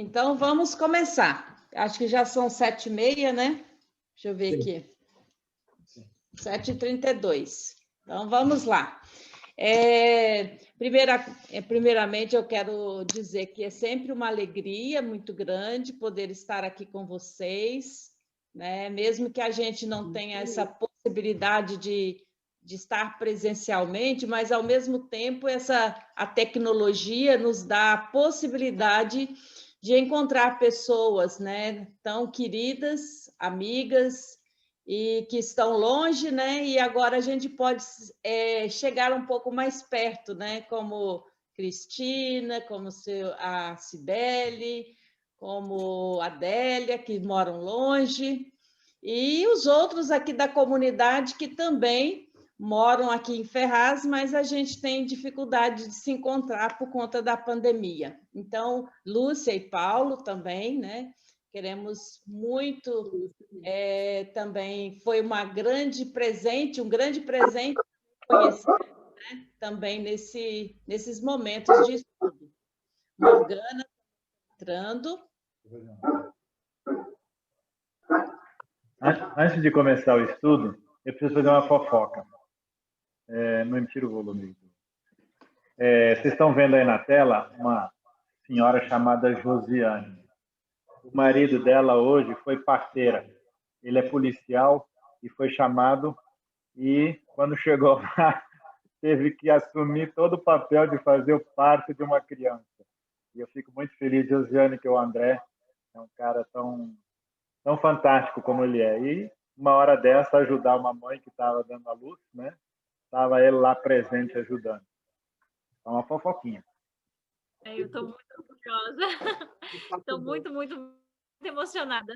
Então, vamos começar. Acho que já são 7h30, né? Deixa eu ver aqui. 7h32. Então, vamos lá. Primeiramente, eu quero dizer que é sempre uma alegria muito grande poder estar aqui com vocês, né? Mesmo que a gente não tenha essa possibilidade de estar presencialmente, mas, ao mesmo tempo, a tecnologia nos dá a possibilidade de encontrar pessoas, né, tão queridas, amigas, e que estão longe, né? E agora a gente pode chegar um pouco mais perto, né? Como Cristina, como a Cibele, como a Adélia, que moram longe, e os outros aqui da comunidade que também moram aqui em Ferraz, mas a gente tem dificuldade de se encontrar por conta da pandemia. Então, Lúcia e Paulo também, né? Queremos muito, também foi um grande presente conhecer, né? Também nesses momentos de estudo. Morgana entrando. Antes de começar o estudo, eu preciso fazer uma fofoca. Não tira o volume. Vocês estão vendo aí na tela uma senhora chamada Josiane. O marido dela hoje foi parteira. Ele é policial e foi chamado, e quando chegou lá, teve que assumir todo o papel de fazer o parto de uma criança. E eu fico muito feliz, Josiane, que o André é um cara tão fantástico como ele é. E uma hora dessa, ajudar uma mãe que estava dando a luz, né? Estava ele lá presente ajudando. É uma fofoquinha. Eu estou muito orgulhosa. Estou muito, muito, muito emocionada.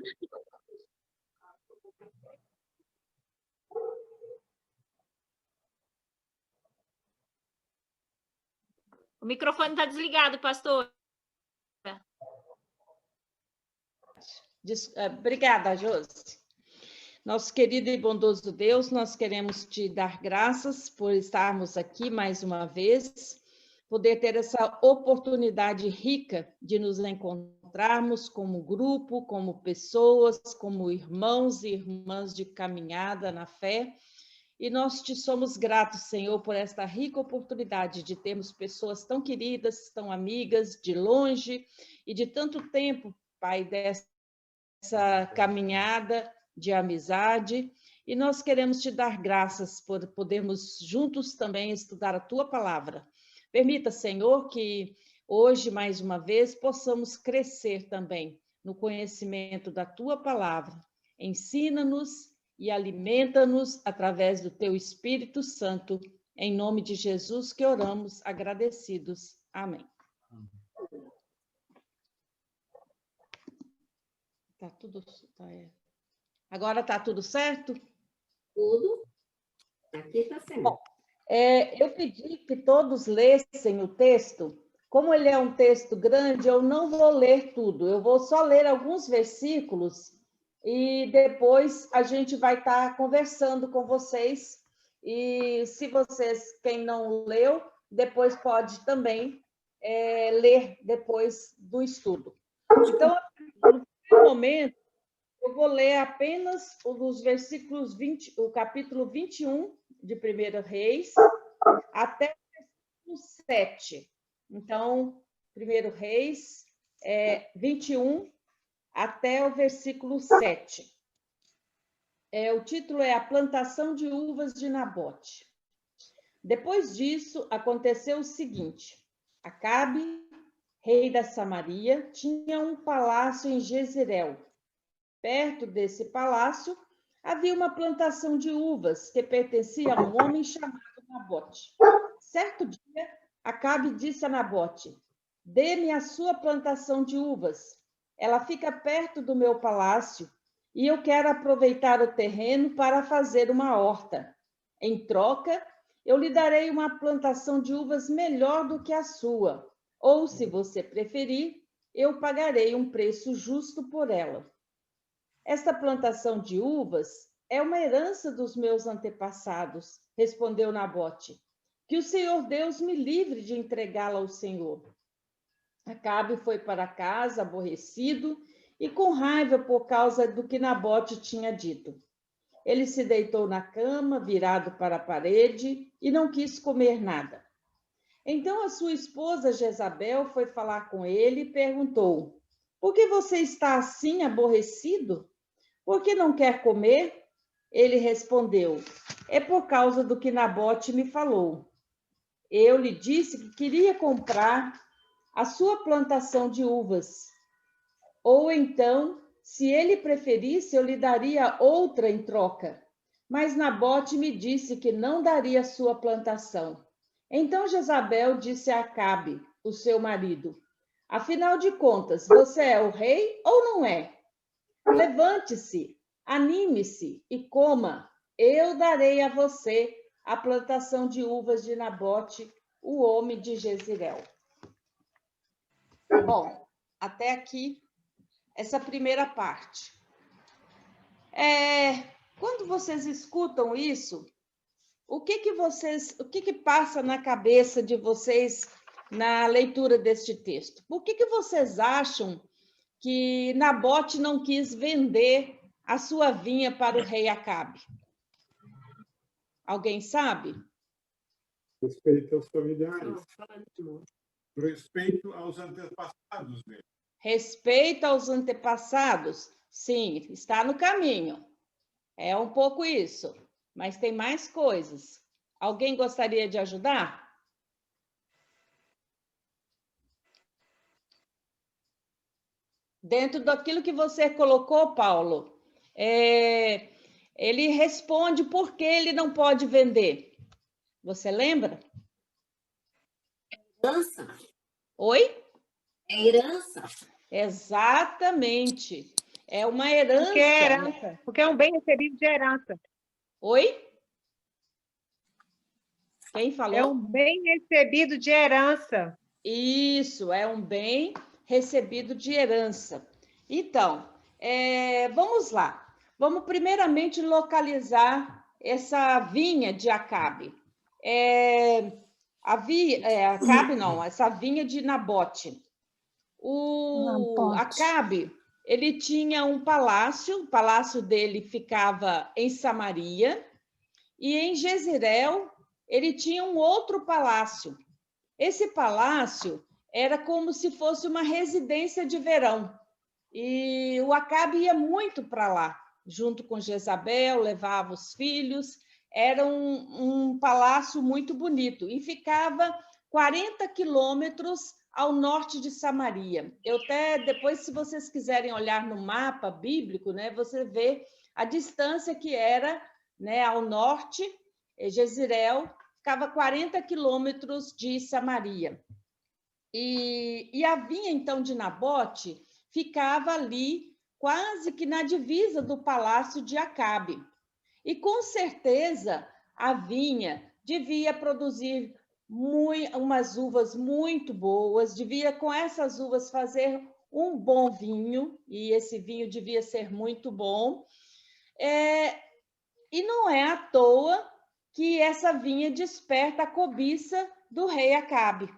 O microfone está desligado, pastor. Obrigada, Josi. Nosso querido e bondoso Deus, nós queremos te dar graças por estarmos aqui mais uma vez, poder ter essa oportunidade rica de nos encontrarmos como grupo, como pessoas, como irmãos e irmãs de caminhada na fé. E nós te somos gratos, Senhor, por esta rica oportunidade de termos pessoas tão queridas, tão amigas, de longe e de tanto tempo, Pai, dessa caminhada de amizade, e nós queremos te dar graças por podermos juntos também estudar a tua palavra. Permita, Senhor, que hoje, mais uma vez, possamos crescer também no conhecimento da tua palavra. Ensina-nos e alimenta-nos através do teu Espírito Santo. Em nome de Jesus que oramos, agradecidos. Amém. Agora está tudo certo? Tudo. Aqui está certo. Bom, eu pedi que todos lessem o texto. Como ele é um texto grande, eu não vou ler tudo. Eu vou só ler alguns versículos e depois a gente vai estar conversando com vocês. E se vocês, quem não leu, depois pode também ler depois do estudo. Então, no primeiro momento, eu vou ler apenas os versículos 20, o capítulo 21 de 1 Reis, até o versículo 7. Então, 1 Reis 21 até o versículo 7. O título é A Plantação de Uvas de Nabote. Depois disso, aconteceu o seguinte: Acabe, rei da Samaria, tinha um palácio em Jezreel. Perto desse palácio, havia uma plantação de uvas que pertencia a um homem chamado Nabote. Certo dia, Acabe disse a Nabote: dê-me a sua plantação de uvas. Ela fica perto do meu palácio e eu quero aproveitar o terreno para fazer uma horta. Em troca, eu lhe darei uma plantação de uvas melhor do que a sua. Ou, se você preferir, eu pagarei um preço justo por ela. Esta plantação de uvas é uma herança dos meus antepassados, respondeu Nabote. Que o Senhor Deus me livre de entregá-la ao Senhor. Acabe foi para casa aborrecido e com raiva por causa do que Nabote tinha dito. Ele se deitou na cama, virado para a parede, e não quis comer nada. Então a sua esposa Jezabel foi falar com ele e perguntou: por que você está assim aborrecido? Por que não quer comer? Ele respondeu: é por causa do que Nabote me falou. Eu lhe disse que queria comprar a sua plantação de uvas. Ou então, se ele preferisse, eu lhe daria outra em troca. Mas Nabote me disse que não daria sua plantação. Então Jezabel disse a Acabe, o seu marido: afinal de contas, você é o rei ou não é? Levante-se, anime-se e coma. Eu darei a você a plantação de uvas de Nabote, o homem de Jezreel. Bom, até aqui, essa primeira parte. Quando vocês escutam isso, o que passa na cabeça de vocês na leitura deste texto? Por que vocês acham que Nabote não quis vender a sua vinha para o rei Acabe? Alguém sabe? Respeito aos familiares. Respeito aos antepassados dele. Respeito aos antepassados? Sim, está no caminho. É um pouco isso, mas tem mais coisas. Alguém gostaria de ajudar? Dentro daquilo que você colocou, Paulo, ele responde por que ele não pode vender. Você lembra? Herança. Oi? É herança. Exatamente. É uma herança. Porque é herança. Porque é um bem recebido de herança. Oi? Quem falou? É um bem recebido de herança. Isso, é um bem recebido de herança. Então, vamos lá. Vamos primeiramente localizar essa vinha de Acabe. Acabe não, essa vinha de Nabote. Acabe, ele tinha um palácio, o palácio dele ficava em Samaria, e em Jezreel ele tinha um outro palácio. Esse palácio era como se fosse uma residência de verão. E o Acabe ia muito para lá, junto com Jezabel, levava os filhos. Era um palácio muito bonito e ficava 40 quilômetros ao norte de Samaria. Depois, se vocês quiserem olhar no mapa bíblico, né, você vê a distância que era, né, ao norte, Jezreel ficava 40 quilômetros de Samaria. E a vinha, então, de Nabote ficava ali, quase que na divisa do palácio de Acabe. E, com certeza, a vinha devia produzir umas uvas muito boas, devia, com essas uvas, fazer um bom vinho, e esse vinho devia ser muito bom. E não é à toa que essa vinha desperta a cobiça do rei Acabe.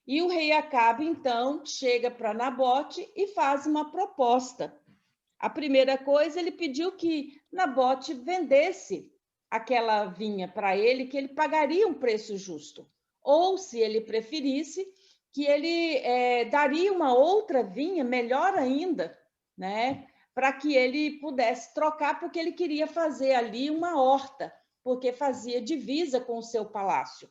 E o rei Acabe, então, chega para Nabote e faz uma proposta. A primeira coisa, ele pediu que Nabote vendesse aquela vinha para ele, que ele pagaria um preço justo. Ou, se ele preferisse, que ele daria uma outra vinha, melhor ainda, né? Para que ele pudesse trocar, porque ele queria fazer ali uma horta, porque fazia divisa com o seu palácio.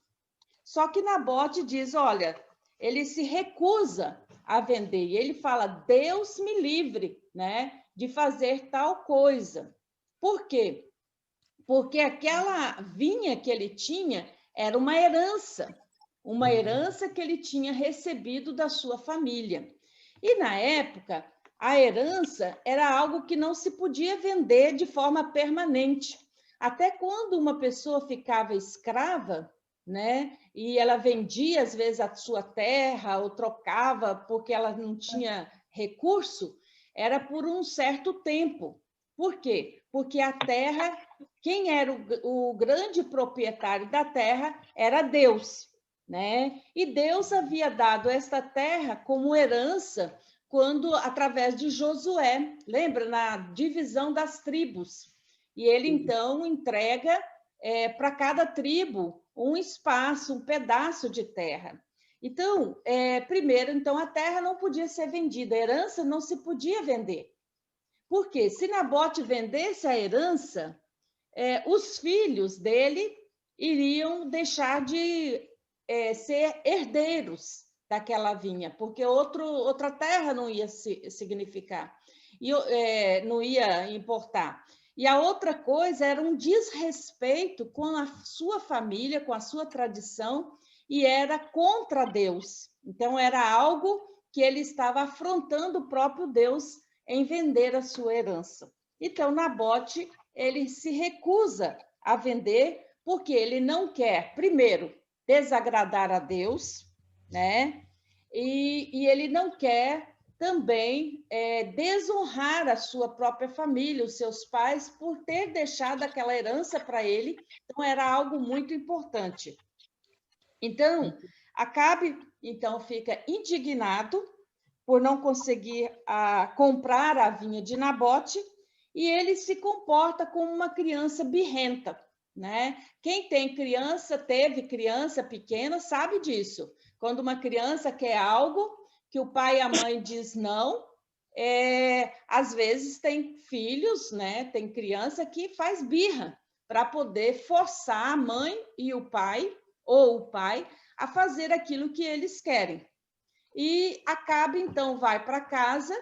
Só que Nabote diz, olha, ele se recusa a vender, e ele fala, Deus me livre, né, de fazer tal coisa. Por quê? Porque aquela vinha que ele tinha era uma herança que ele tinha recebido da sua família. E, na época, a herança era algo que não se podia vender de forma permanente. Até quando uma pessoa ficava escrava, né, e ela vendia, às vezes, a sua terra ou trocava porque ela não tinha recurso, era por um certo tempo. Por quê? Porque a terra, quem era o grande proprietário da terra era Deus, né? E Deus havia dado esta terra como herança quando, através de Josué, lembra, na divisão das tribos. E ele, então, entrega para cada tribo um espaço, um pedaço de terra. Então, primeiro, então, a terra não podia ser vendida, a herança não se podia vender. Por quê? Se Nabote vendesse a herança, os filhos dele iriam deixar de ser herdeiros daquela vinha, porque outra terra não ia significar, não ia importar. E a outra coisa era um desrespeito com a sua família, com a sua tradição, e era contra Deus. Então, era algo que ele estava afrontando o próprio Deus em vender a sua herança. Então, Nabote, ele se recusa a vender, porque ele não quer, primeiro, desagradar a Deus, né? E ele não quer também desonrar a sua própria família, os seus pais, por ter deixado aquela herança para ele. Então, era algo muito importante. Então, Acabe, então, fica indignado por não conseguir comprar a vinha de Nabote, e ele se comporta como uma criança birrenta, né? Quem tem criança, teve criança pequena, sabe disso. Quando uma criança quer algo que o pai e a mãe diz não, às vezes tem filhos, né? Tem criança que faz birra para poder forçar a mãe e o pai, ou o pai, a fazer aquilo que eles querem. E Acabe, então, vai para casa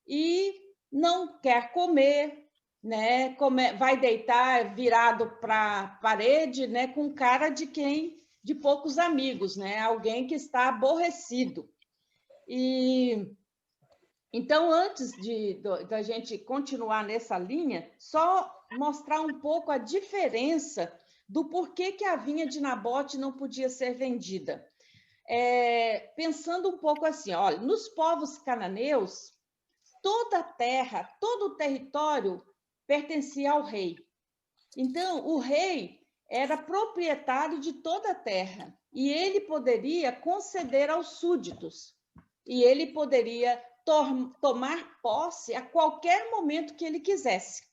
e não quer comer, né? Vai deitar virado para a parede, né? Com cara de poucos amigos, né? Alguém que está aborrecido. E então, antes da gente continuar nessa linha, só mostrar um pouco a diferença do porquê que a vinha de Nabote não podia ser vendida. Pensando um pouco assim, olha, nos povos cananeus, toda a terra, todo o território pertencia ao rei. Então, o rei era proprietário de toda a terra e ele poderia conceder aos súditos e ele poderia tomar posse a qualquer momento que ele quisesse.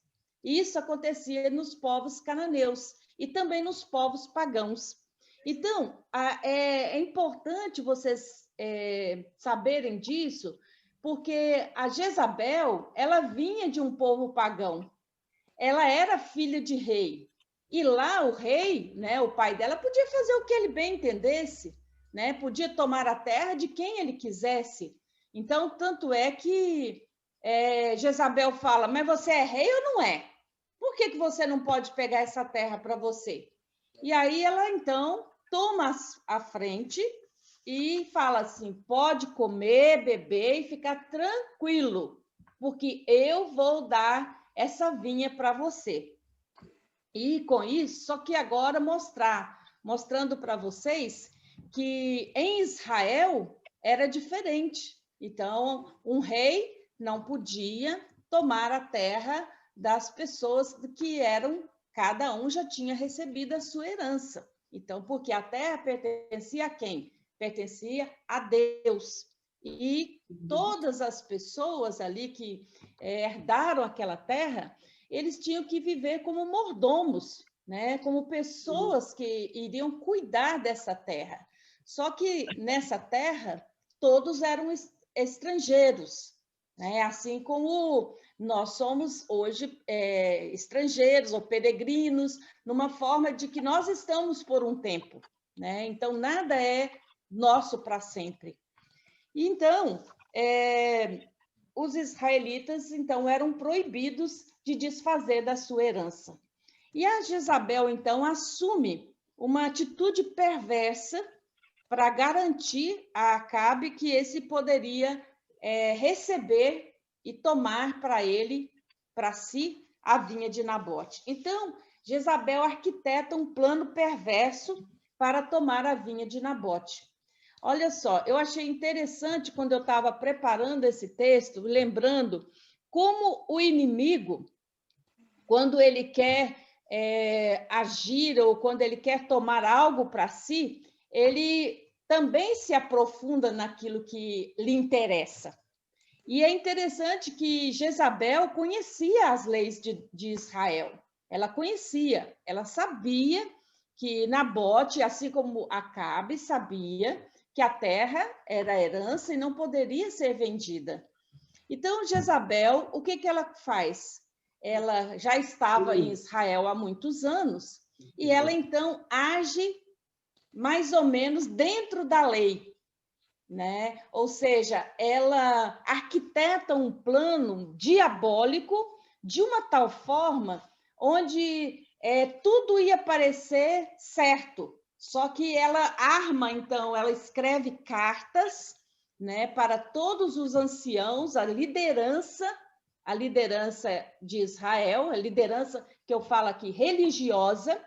Isso acontecia nos povos cananeus e também nos povos pagãos. Então, é importante vocês saberem disso, porque a Jezabel, ela vinha de um povo pagão. Ela era filha de rei. E lá o rei, né, o pai dela, podia fazer o que ele bem entendesse, né? Podia tomar a terra de quem ele quisesse. Então, tanto é que Jezabel fala, mas você é rei ou não é? Por que você não pode pegar essa terra para você? E aí ela, então, toma a frente e fala assim, pode comer, beber e ficar tranquilo, porque eu vou dar essa vinha para você. E com isso, só que agora mostrando para vocês que em Israel era diferente. Então, um rei não podia tomar a terra das pessoas que cada um já tinha recebido a sua herança. Então, porque a terra pertencia a quem? Pertencia a Deus. E todas as pessoas ali que herdaram aquela terra, eles tinham que viver como mordomos, né? Como pessoas que iriam cuidar dessa terra. Só que nessa terra, todos eram estrangeiros, né? Assim como nós somos hoje estrangeiros ou peregrinos, numa forma de que nós estamos por um tempo, né? Então, nada é nosso para sempre. Então, os israelitas, então, eram proibidos de desfazer da sua herança. E a Jezabel, então, assume uma atitude perversa para garantir a Acabe que esse poderia receber e tomar para si, a vinha de Nabote. Então, Jezabel arquiteta um plano perverso para tomar a vinha de Nabote. Olha só, eu achei interessante quando eu estava preparando esse texto, lembrando como o inimigo, quando ele quer agir ou quando ele quer tomar algo para si, ele também se aprofunda naquilo que lhe interessa. E é interessante que Jezabel conhecia as leis de Israel. Ela conhecia, ela sabia que Nabote, assim como Acabe, sabia que a terra era herança e não poderia ser vendida. Então, Jezabel, o que ela faz? Ela já estava em Israel há muitos anos e ela, então, age mais ou menos dentro da lei, né? Ou seja, ela arquiteta um plano diabólico de uma tal forma onde tudo ia parecer certo, só que ela arma, então, ela escreve cartas, né, para todos os anciãos, a liderança de Israel, a liderança que eu falo aqui religiosa.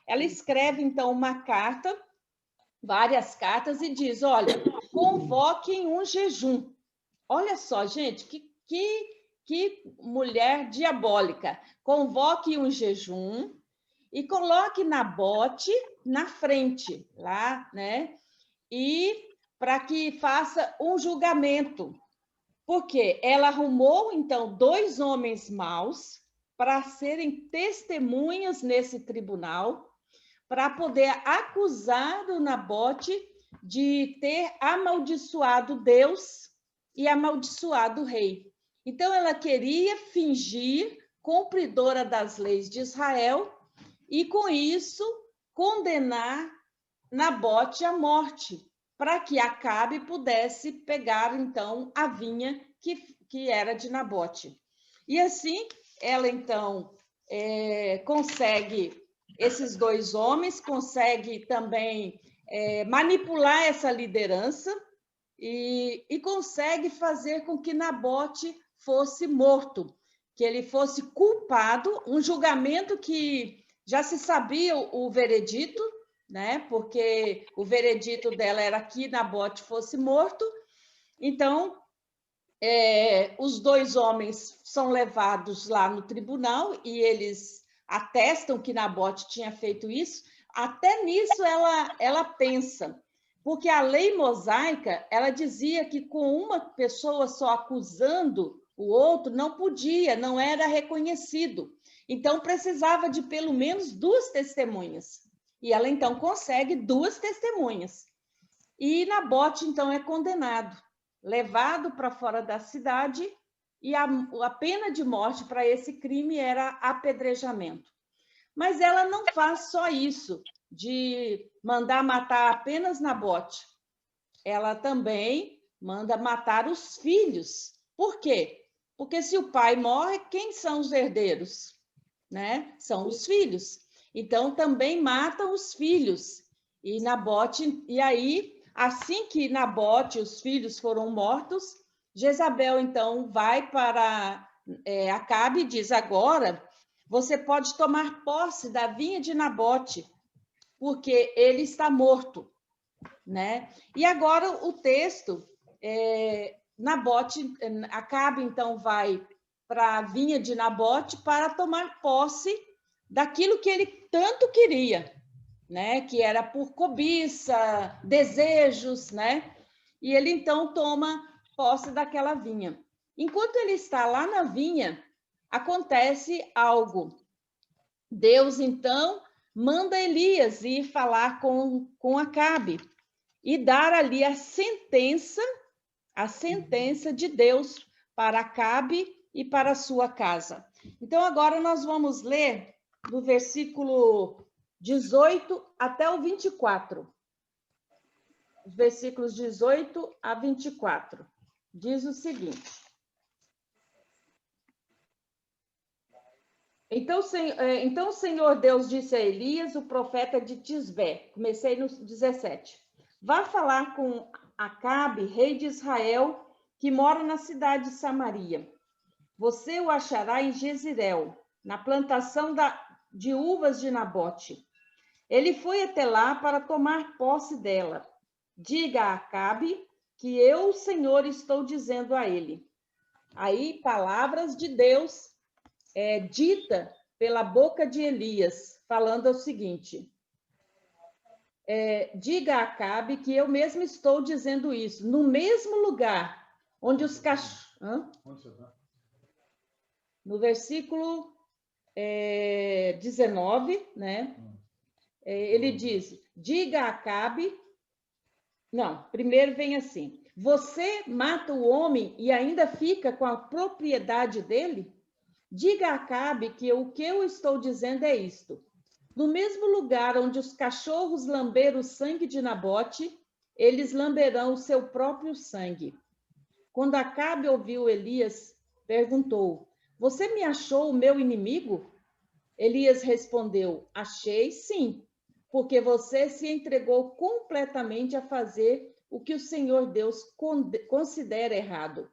Ela escreve, então, uma carta, várias cartas, e diz: olha, convoquem um jejum. Olha só, gente, que mulher diabólica. Convoque um jejum e coloque Nabote na frente, lá, né? E para que faça um julgamento. Porque ela arrumou, então, 2 homens maus para serem testemunhas nesse tribunal, para poder acusar o Nabote de ter amaldiçoado Deus e amaldiçoado o rei. Então, ela queria fingir cumpridora das leis de Israel e, com isso, condenar Nabote à morte, para que Acabe pudesse pegar, então, a vinha que era de Nabote. E assim, ela, então, consegue, esses 2 homens, consegue também manipular essa liderança e consegue fazer com que Nabote fosse morto, que ele fosse culpado, um julgamento que já se sabia o veredito, né? Porque o veredito dela era que Nabote fosse morto. Então, os 2 homens são levados lá no tribunal e eles atestam que Nabote tinha feito isso. Até nisso ela pensa, porque a lei mosaica, ela dizia que com uma pessoa só acusando o outro não podia, não era reconhecido. Então, precisava de pelo menos 2 testemunhas. E ela, então, consegue 2 testemunhas. E Nabote, então, é condenado, levado para fora da cidade, e a pena de morte para esse crime era apedrejamento. Mas ela não faz só isso, de mandar matar apenas Nabote. Ela também manda matar os filhos. Por quê? Porque se o pai morre, quem são os herdeiros? Né? São os filhos. Então, também matam os filhos. E Nabote, e aí, assim que Nabote e os filhos foram mortos, Jezabel, então, vai para Acabe e diz: agora você pode tomar posse da vinha de Nabote, porque ele está morto, né? E agora o texto, Acabe, então, vai para a vinha de Nabote para tomar posse daquilo que ele tanto queria, né? Que era por cobiça, desejos, né? E ele, então, toma posse daquela vinha. Enquanto ele está lá na vinha, acontece algo. Deus, então, manda Elias ir falar com Acabe e dar ali a sentença de Deus para Acabe e para a sua casa. Então, agora nós vamos ler do versículo 18 até o 24. Os versículos 18 a 24. Diz o seguinte: Então o Senhor Deus disse a Elias, o profeta de Tisbé, comecei no 17, vá falar com Acabe, rei de Israel, que mora na cidade de Samaria. Você o achará em Jezreel, na plantação de uvas de Nabote. Ele foi até lá para tomar posse dela. Diga a Acabe que eu, o Senhor, estou dizendo a ele. Aí, palavras de Deus dita pela boca de Elias, falando o seguinte: diga a Acabe que eu mesmo estou dizendo isso, no mesmo lugar onde os cachorros... No versículo 19, né? Ele diz, diga a Acabe... Não, primeiro vem assim, você mata o homem e ainda fica com a propriedade dele? Diga a Acabe que o que eu estou dizendo é isto. No mesmo lugar onde os cachorros lamberam o sangue de Nabote, eles lamberão o seu próprio sangue. Quando Acabe ouviu Elias, perguntou, você me achou o meu inimigo? Elias respondeu, achei sim, porque você se entregou completamente a fazer o que o Senhor Deus considera errado.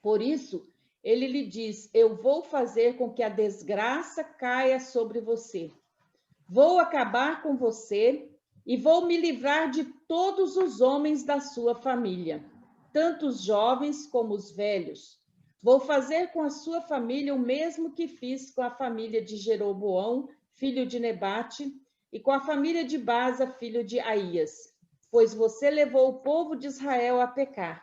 Por isso, ele lhe diz, eu vou fazer com que a desgraça caia sobre você. Vou acabar com você e vou me livrar de todos os homens da sua família, tanto os jovens como os velhos. Vou fazer com a sua família o mesmo que fiz com a família de Jeroboão, filho de Nebate, e com a família de Baza, filho de Aías, pois você levou o povo de Israel a pecar.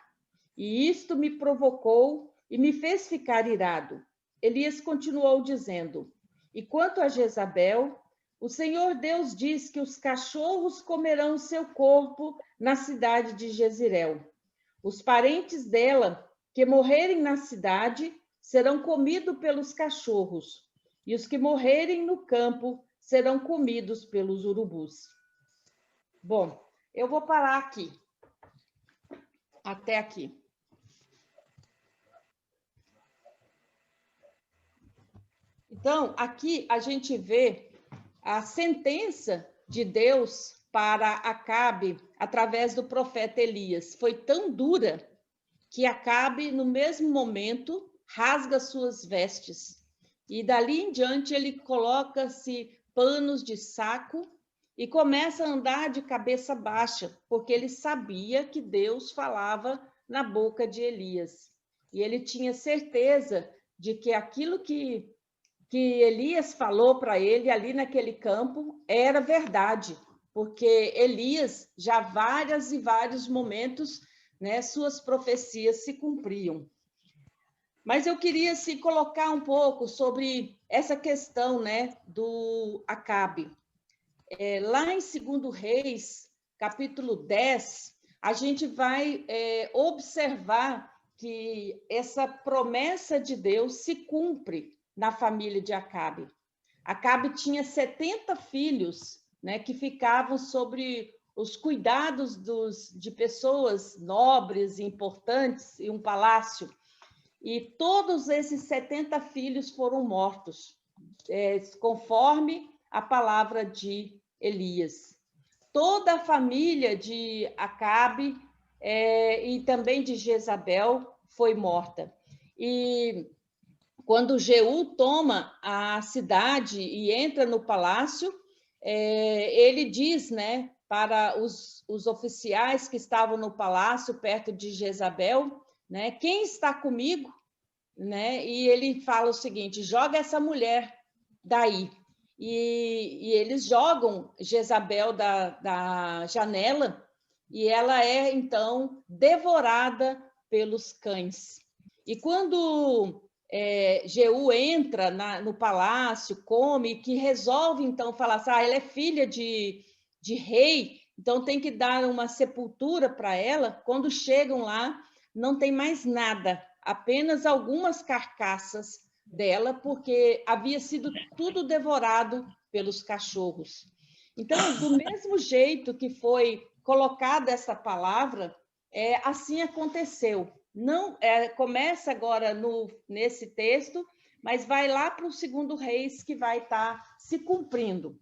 E isto me provocou e me fez ficar irado. Elias continuou dizendo, e quanto a Jezabel, o Senhor Deus diz que os cachorros comerão seu corpo na cidade de Jezreel. Os parentes dela que morrerem na cidade serão comidos pelos cachorros, e os que morrerem no campo serão comidos pelos urubus. Bom, eu vou parar aqui. Até aqui. Então, aqui a gente vê a sentença de Deus para Acabe através do profeta Elias. Foi tão dura que Acabe, no mesmo momento, rasga suas vestes. E dali em diante ele coloca-se panos de saco e começa a andar de cabeça baixa, porque ele sabia que Deus falava na boca de Elias. E ele tinha certeza de que aquilo que Elias falou para ele ali naquele campo era verdade, porque Elias, já vários e vários momentos, né, suas profecias se cumpriam. Mas eu queria se colocar um pouco sobre essa questão, né, do Acabe. Lá em 2 Reis, capítulo 10, a gente vai observar que essa promessa de Deus se cumpre na família de Acabe. Acabe tinha 70 filhos, né, que ficavam sobre os cuidados de pessoas nobres e importantes em um palácio. E todos esses 70 filhos foram mortos, conforme a palavra de Elias. Toda a família de Acabe e também de Jezabel foi morta. E quando Jeú toma a cidade e entra no palácio, ele diz, né, para os oficiais que estavam no palácio perto de Jezabel, né, quem está comigo? Né? E ele fala o seguinte, joga essa mulher daí. E eles jogam Jezabel da janela e ela é, então, devorada pelos cães. E quando Jeú entra no palácio, come, que resolve, então, falar assim, ela é filha de rei, então tem que dar uma sepultura para ela. Quando chegam lá, não tem mais nada, apenas algumas carcaças dela, porque havia sido tudo devorado pelos cachorros. Então, do mesmo jeito que foi colocada essa palavra, assim aconteceu. Não começa agora nesse texto, mas vai lá para o 2 Reis, que vai estar se cumprindo.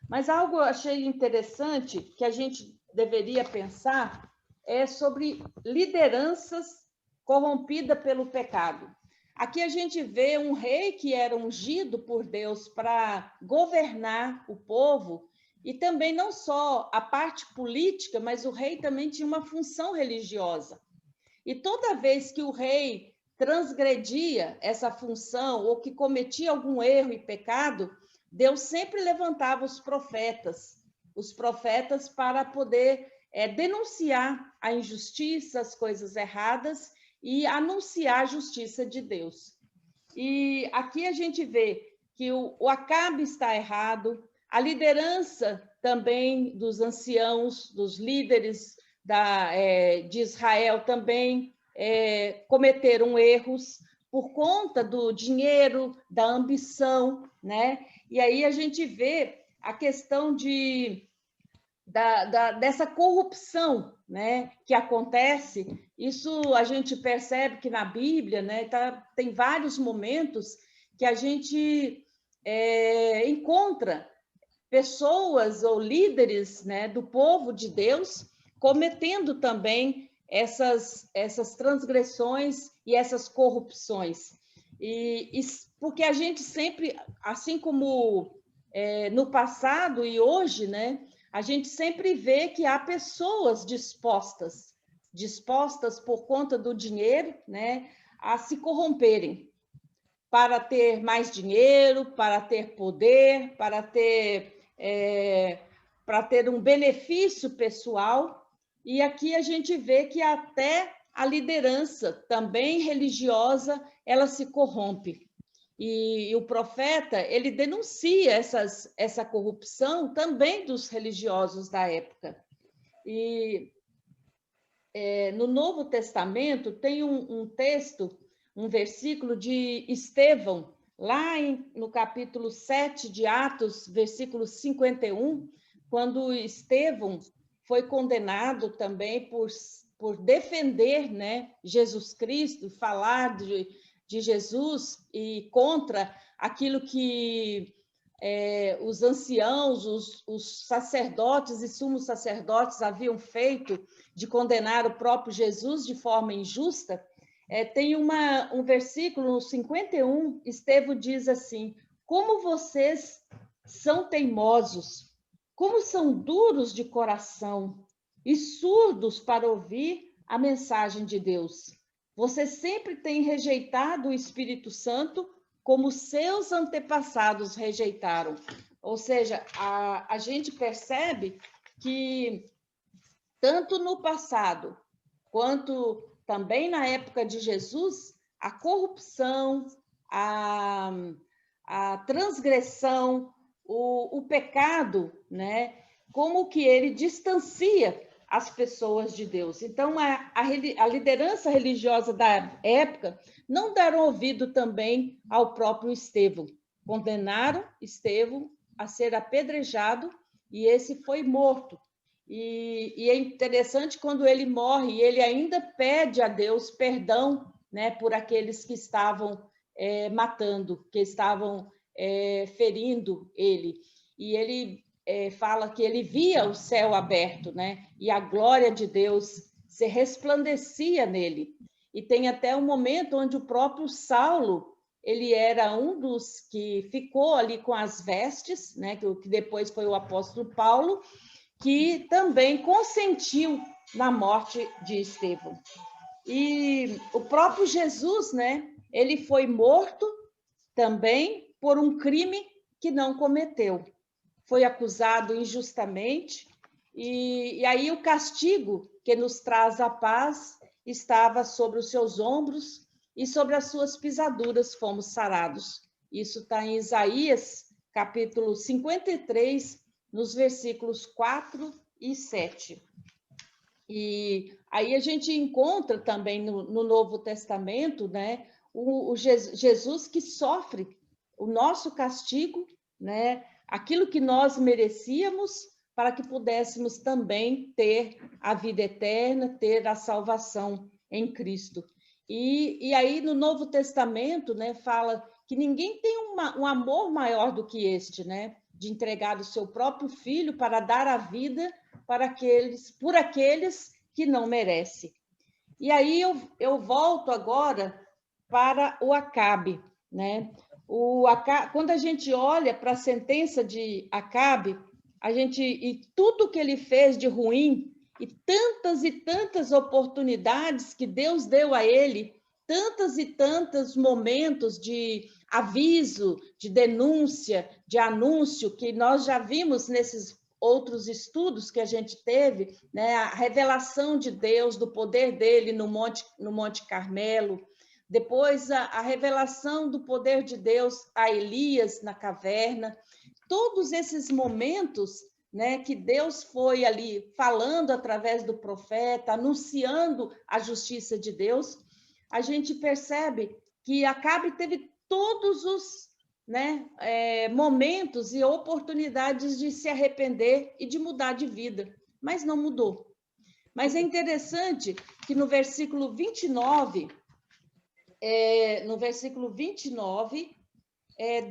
Mas algo eu achei interessante, que a gente deveria pensar, é sobre lideranças corrompidas pelo pecado. Aqui a gente vê um rei que era ungido por Deus para governar o povo, e também não só a parte política, mas o rei também tinha uma função religiosa. E toda vez que o rei transgredia essa função ou que cometia algum erro e pecado, Deus sempre levantava os profetas os profetas para poder denunciar a injustiça, as coisas erradas e anunciar a justiça de Deus. E aqui a gente vê que o Acabe está errado, a liderança também dos anciãos, dos líderes de Israel também cometeram erros por conta do dinheiro, da ambição, né? E aí a gente vê a questão dessa corrupção, né, que acontece. Isso a gente percebe que na Bíblia, né, tem vários momentos que a gente encontra pessoas ou líderes, né, do povo de Deus cometendo também essas transgressões e essas corrupções. E porque a gente sempre, assim como no passado e hoje, né, a gente sempre vê que há pessoas dispostas por conta do dinheiro, né, a se corromperem para ter mais dinheiro, para ter poder, para ter um benefício pessoal. E aqui a gente vê que até a liderança também religiosa, ela se corrompe. E o profeta, ele denuncia essa corrupção também dos religiosos da época. E no Novo Testamento tem um texto, um versículo de Estevão, lá no capítulo 7 de Atos, versículo 51, quando Estevão foi condenado também por defender, né, Jesus Cristo, falar de Jesus e contra aquilo que os anciãos, os sacerdotes e sumos sacerdotes haviam feito de condenar o próprio Jesus de forma injusta. Tem um versículo, no 51, Estevão diz assim: como vocês são teimosos, como são duros de coração e surdos para ouvir a mensagem de Deus. Vocês sempre têm rejeitado o Espírito Santo como seus antepassados rejeitaram. Ou seja, a gente percebe que tanto no passado quanto também na época de Jesus, a corrupção, a transgressão, o pecado, né? Como que ele distancia as pessoas de Deus. Então, a liderança religiosa da época não deram ouvido também ao próprio Estevão. Condenaram Estevão a ser apedrejado e esse foi morto. E é interessante quando ele morre, ele ainda pede a Deus perdão, né, por aqueles que estavam matando, que estavam ferindo ele. E ele fala que ele via o céu aberto, né, e a glória de Deus se resplandecia nele. E tem até um momento onde o próprio Saulo, ele era um dos que ficou ali com as vestes, né, que depois foi o apóstolo Paulo, que também consentiu na morte de Estevão. E o próprio Jesus, né, ele foi morto também por um crime que não cometeu. Foi acusado injustamente, e aí o castigo que nos traz a paz estava sobre os seus ombros e sobre as suas pisaduras fomos sarados. Isso está em Isaías, capítulo 53, nos versículos 4 e 7. E aí a gente encontra também no Novo Testamento, né, o Jesus que sofre o nosso castigo, né, aquilo que nós merecíamos, para que pudéssemos também ter a vida eterna, ter a salvação em Cristo. E aí no Novo Testamento, né, fala que ninguém tem um amor maior do que este, né, de entregar o seu próprio filho para dar a vida por aqueles que não merecem. E aí eu volto agora para o Acabe, né? Quando a gente olha para a sentença de Acabe, e tudo que ele fez de ruim, e tantas oportunidades que Deus deu a ele, tantos e tantos momentos de aviso, de denúncia, de anúncio, que nós já vimos nesses outros estudos que a gente teve, né? A revelação de Deus, do poder dele no Monte Carmelo, depois a revelação do poder de Deus a Elias na caverna, todos esses momentos, né, que Deus foi ali falando através do profeta, anunciando a justiça de Deus, a gente percebe que Acabe teve todos os, né, momentos e oportunidades de se arrepender e de mudar de vida, mas não mudou. Mas é interessante que no versículo 29,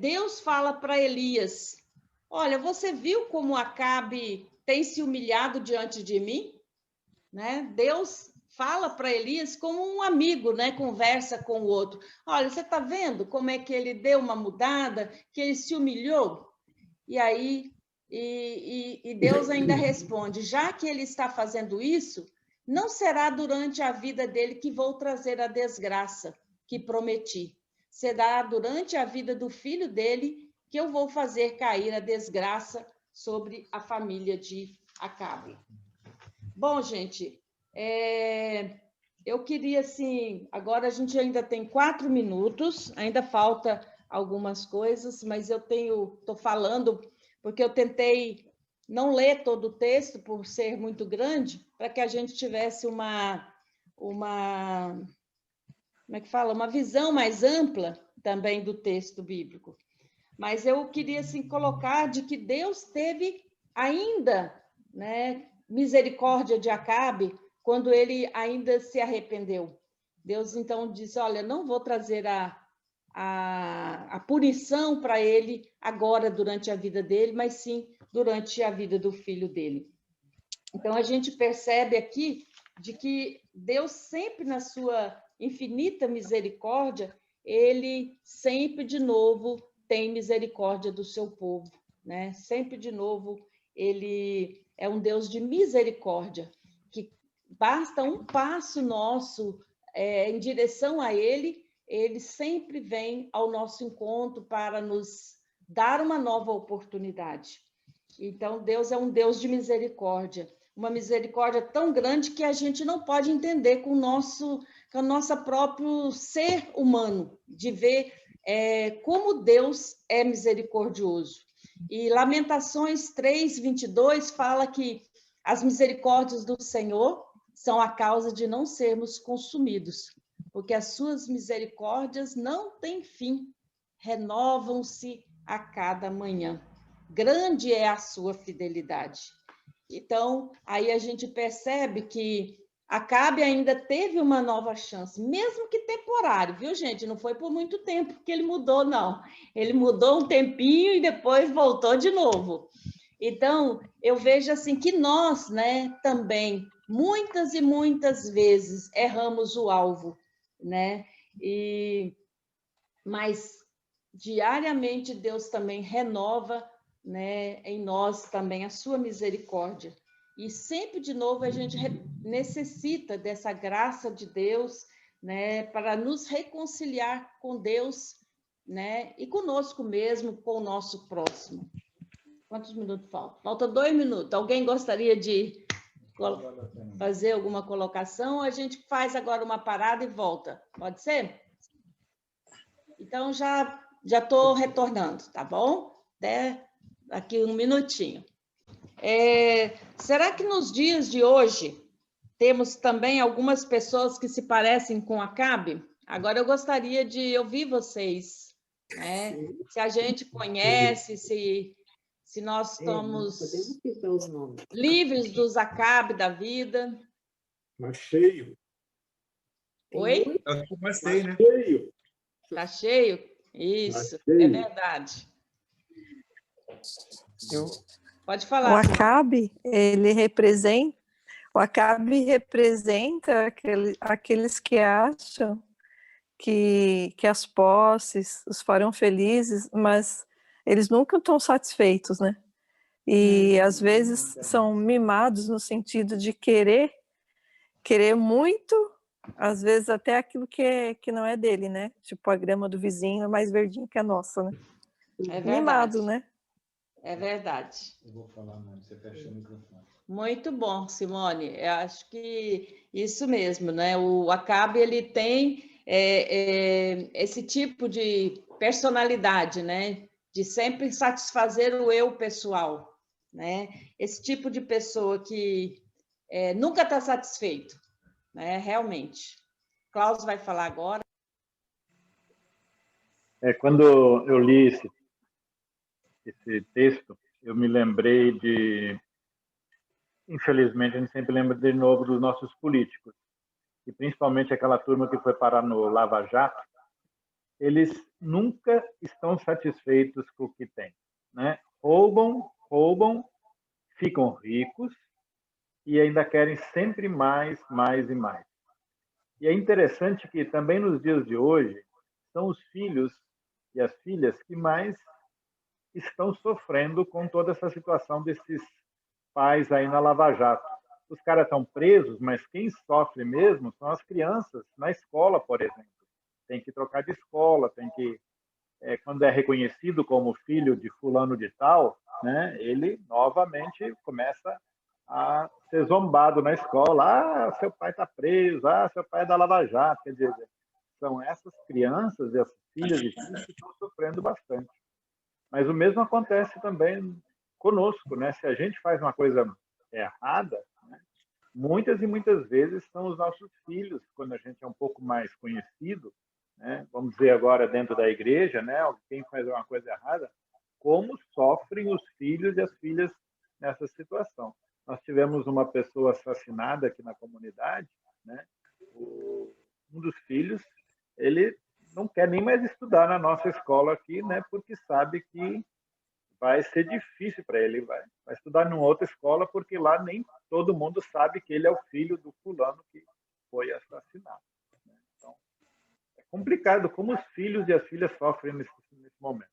Deus fala para Elias: olha, você viu como Acabe tem se humilhado diante de mim? Né? Deus fala para Elias como um amigo, né? Conversa com o outro. Olha, você está vendo como é que ele deu uma mudada, que ele se humilhou? E aí, Deus ainda responde: já que ele está fazendo isso, não será durante a vida dele que vou trazer a desgraça que prometi. Será durante a vida do filho dele que eu vou fazer cair a desgraça sobre a família de Acabe. Bom, gente, eu queria, assim, agora a gente ainda tem 4 minutos, ainda falta algumas coisas, mas eu estou falando porque eu tentei não ler todo o texto por ser muito grande, para que a gente tivesse uma como é que fala? Uma visão mais ampla também do texto bíblico. Mas eu queria, assim, colocar de que Deus teve ainda, né, misericórdia de Acabe quando ele ainda se arrependeu. Deus, então, disse: olha, não vou trazer a punição para ele agora, durante a vida dele, mas sim durante a vida do filho dele. Então, a gente percebe aqui de que Deus sempre, na sua infinita misericórdia, ele sempre, de novo, tem misericórdia do seu povo, né? Sempre, de novo, ele é um Deus de misericórdia, que basta um passo nosso em direção a ele, ele sempre vem ao nosso encontro para nos dar uma nova oportunidade. Então, Deus é um Deus de misericórdia, uma misericórdia tão grande que a gente não pode entender com o nosso próprio ser humano, de ver como Deus é misericordioso. E Lamentações 3:22 fala que as misericórdias do Senhor são a causa de não sermos consumidos, porque as suas misericórdias não têm fim, renovam-se a cada manhã. Grande é a sua fidelidade. Então, aí a gente percebe que Acabe ainda teve uma nova chance, mesmo que temporário, viu, gente? Não foi por muito tempo que ele mudou, não. Ele mudou um tempinho e depois voltou de novo. Então, eu vejo assim que nós, né, também, muitas e muitas vezes, erramos o alvo, né? Mas, diariamente, Deus também renova, né, em nós também a sua misericórdia. E sempre, de novo, a gente necessita dessa graça de Deus, né, para nos reconciliar com Deus, né, e conosco mesmo, com o nosso próximo. Quantos minutos faltam? Falta 2 minutos. Alguém gostaria de fazer alguma colocação? Ou a gente faz agora uma parada e volta? Pode ser? Então, já estou retornando, tá bom? Daqui 1 minutinho. Será que nos dias de hoje temos também algumas pessoas que se parecem com Acabe? Agora eu gostaria de ouvir vocês, né? Se a gente conhece, se nós estamos livres dos Acabe da vida. Mas cheio. Oi? Mas tem, né? Cheio. Está cheio? Isso, é verdade. Pode falar. O Acabe, o Acabe representa aqueles que acham que as posses os farão felizes, mas eles nunca estão satisfeitos, né? E às vezes são mimados no sentido de querer muito, às vezes até aquilo que não é dele, né? Tipo, a grama do vizinho é mais verdinha que a nossa, né? É verdade. Mimado, né? É verdade. Eu vou falar, Mari, você fecha o microfone. Muito bom, Simone. Eu acho que isso mesmo, né? O Acabe, ele tem esse tipo de personalidade, né? De sempre satisfazer o eu pessoal, né? Esse tipo de pessoa que nunca está satisfeito, né? Realmente. Klaus vai falar agora. Quando eu li esse texto, eu me lembrei de... Infelizmente, a gente sempre lembra de novo dos nossos políticos, e principalmente aquela turma que foi parar no Lava Jato. Eles nunca estão satisfeitos com o que têm, né? Roubam, ficam ricos e ainda querem sempre mais, mais e mais. E é interessante que também nos dias de hoje são os filhos e as filhas que mais estão sofrendo com toda essa situação desses pais aí na Lava Jato. Os caras estão presos, mas quem sofre mesmo são as crianças na escola, por exemplo. Tem que trocar de escola, tem que quando é reconhecido como filho de fulano de tal, né, ele novamente começa a ser zombado na escola. Ah, seu pai está preso, ah, seu pai é da Lava Jato. Quer dizer, são essas crianças, essas filhas e filhos que estão sofrendo bastante. Mas o mesmo acontece também conosco, né? Se a gente faz uma coisa errada, né, muitas e muitas vezes são os nossos filhos, quando a gente é um pouco mais conhecido, né? Vamos dizer agora dentro da igreja, né? Quem faz uma coisa errada, como sofrem os filhos e as filhas nessa situação. Nós tivemos uma pessoa assassinada aqui na comunidade, né? Um dos filhos, ele não quer nem mais estudar na nossa escola aqui, né? Porque sabe que vai ser difícil para ele. Vai estudar em outra escola, porque lá nem todo mundo sabe que ele é o filho do fulano que foi assassinado. Então, é complicado como os filhos e as filhas sofrem nesse momento.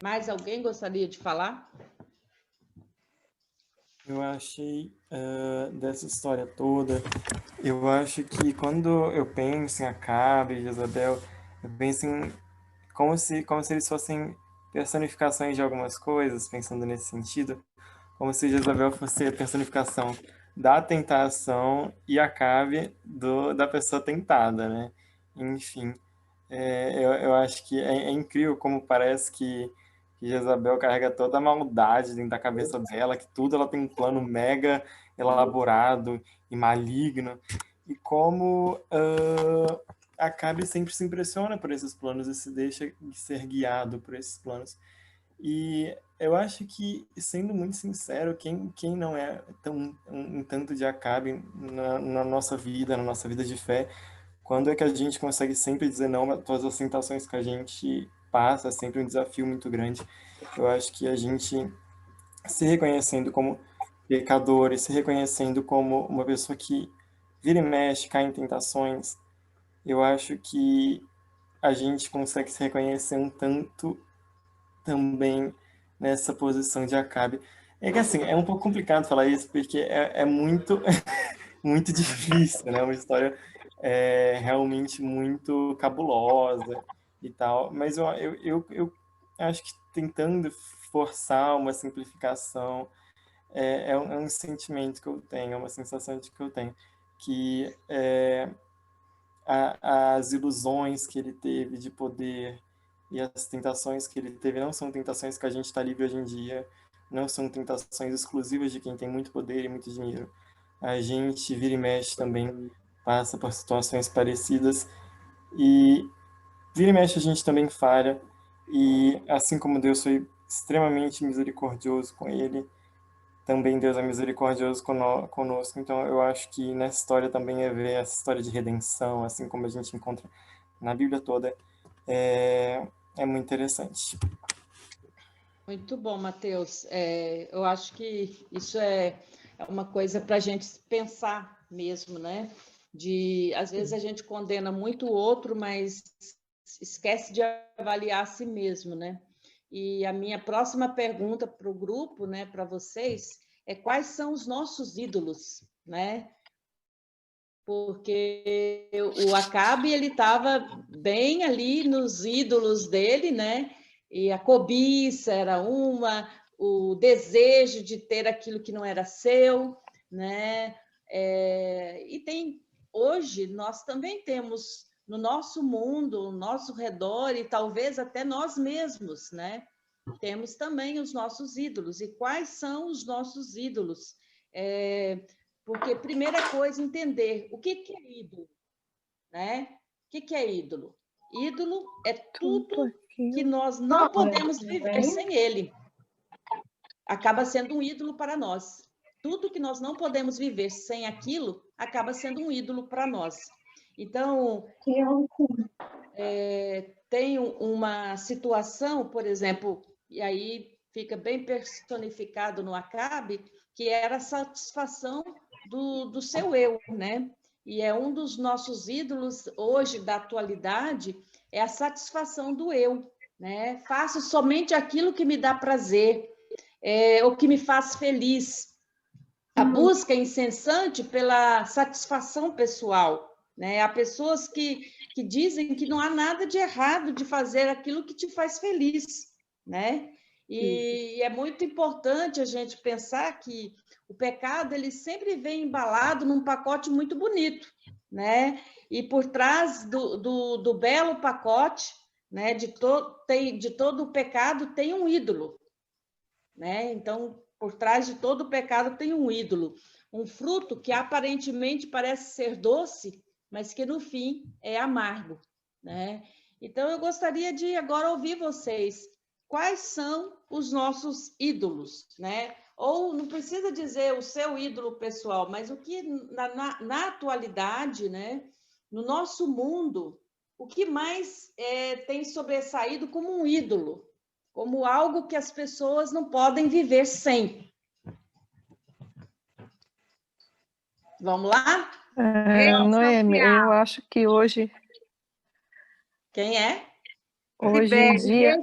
Mais alguém gostaria de falar? Eu achei dessa história toda, eu acho que quando eu penso em Acabe e Jezabel, eu penso em como se eles fossem personificações de algumas coisas, pensando nesse sentido, como se Jezabel fosse a personificação da tentação e Acabe da pessoa tentada, né? Enfim, eu acho que é incrível como parece que Jezabel carrega toda a maldade dentro da cabeça dela, que tudo ela tem um plano mega elaborado e maligno, e como Acabe sempre se impressiona por esses planos e se deixa ser guiado por esses planos. E eu acho que, sendo muito sincero, quem não é um tanto de Acabe na nossa vida de fé, quando é que a gente consegue sempre dizer não a todas as tentações que a gente passa? É sempre um desafio muito grande. Eu acho que a gente se reconhecendo como pecador e se reconhecendo como uma pessoa que vira e mexe, cai em tentações, eu acho que a gente consegue se reconhecer um tanto também nessa posição de Acabe. É que assim, é um pouco complicado falar isso, porque é muito, muito difícil, né? Uma história realmente muito cabulosa e tal, mas eu acho que tentando forçar uma simplificação é um sentimento que eu tenho, é uma sensação de que eu tenho, que as ilusões que ele teve de poder e as tentações que ele teve não são tentações que a gente está livre hoje em dia, não são tentações exclusivas de quem tem muito poder e muito dinheiro. A gente vira e mexe também, passa por situações parecidas e vira e mexe a gente também falha, e assim como Deus foi extremamente misericordioso com ele, também Deus é misericordioso conosco. Então eu acho que nessa história também é ver essa história de redenção, assim como a gente encontra na Bíblia toda, é muito interessante. Muito bom, Matheus. Eu acho que isso é uma coisa para a gente pensar mesmo, né? Às vezes a gente condena muito o outro, mas esquece de avaliar a si mesmo, né? E a minha próxima pergunta para o grupo, né, para vocês, é quais são os nossos ídolos, né? porque o Acabe ele estava bem ali nos ídolos dele, né? E a cobiça era uma, o desejo de ter aquilo que não era seu, né? E tem hoje nós também temos no nosso mundo, no nosso redor e talvez até nós mesmos, né? Temos também os nossos ídolos. E quais são os nossos ídolos? Porque, primeira coisa, entender o que é ídolo, né? O que é ídolo? Ídolo é tudo que nós não podemos viver sem ele. Acaba sendo um ídolo para nós. Tudo que nós não podemos viver sem aquilo, acaba sendo um ídolo para nós. Então, tem uma situação, por exemplo, e aí fica bem personificado no Acabe, que era a satisfação do seu eu, né? E é um dos nossos ídolos hoje, da atualidade, é a satisfação do eu, né? Faço somente aquilo que me dá prazer, o que me faz feliz. A busca incessante pela satisfação pessoal, né? Há pessoas que dizem que não há nada de errado de fazer aquilo que te faz feliz, né? E é muito importante a gente pensar que o pecado ele sempre vem embalado num pacote muito bonito, né? E por trás do belo pacote, né? De todo o pecado tem um ídolo, né? Então, por trás de todo o pecado tem um ídolo, um fruto que aparentemente parece ser doce, mas que no fim é amargo, né? Então, eu gostaria de agora ouvir vocês. Quais são os nossos ídolos, né? Ou não precisa dizer o seu ídolo pessoal, mas o que na atualidade, né? No nosso mundo, o que mais tem sobressaído como um ídolo, como algo que as pessoas não podem viver sem? Vamos lá? Noemi, eu acho que hoje... Quem é? Hoje em dia...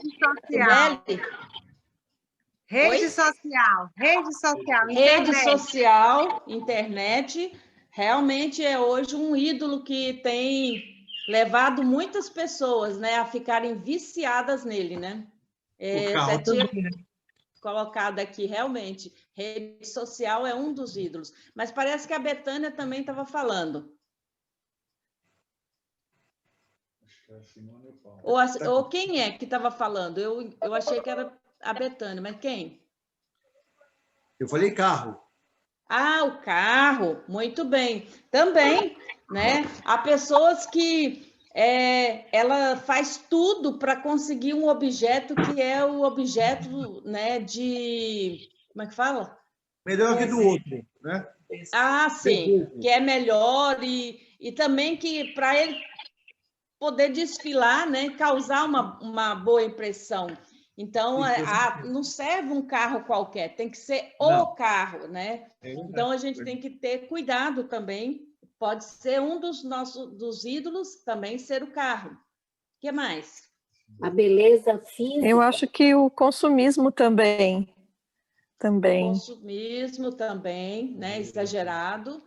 Rede social. Rede social. Rede social, internet, realmente é hoje um ídolo que tem levado muitas pessoas, né, a ficarem viciadas nele, né? Você tinha colocado aqui, realmente, rede social é um dos ídolos. Mas parece que a Betânia também estava falando. Ou quem é que estava falando? Eu achei que era a Betânia, mas quem? Eu falei carro. Ah, o carro, muito bem. Também, né? Há pessoas que ela faz tudo para conseguir um objeto que é o objeto, né, de... Como é que fala? Melhor que do outro, né? Ah, sim, que é melhor e também que para ele poder desfilar, né, causar uma boa impressão. Então, não serve um carro qualquer, tem que ser o carro, né? Então, a gente tem que ter cuidado também. Pode ser um dos ídolos também ser o carro. O que mais? A beleza física. Eu acho que o consumismo também. Consumismo também, né? Exagerado.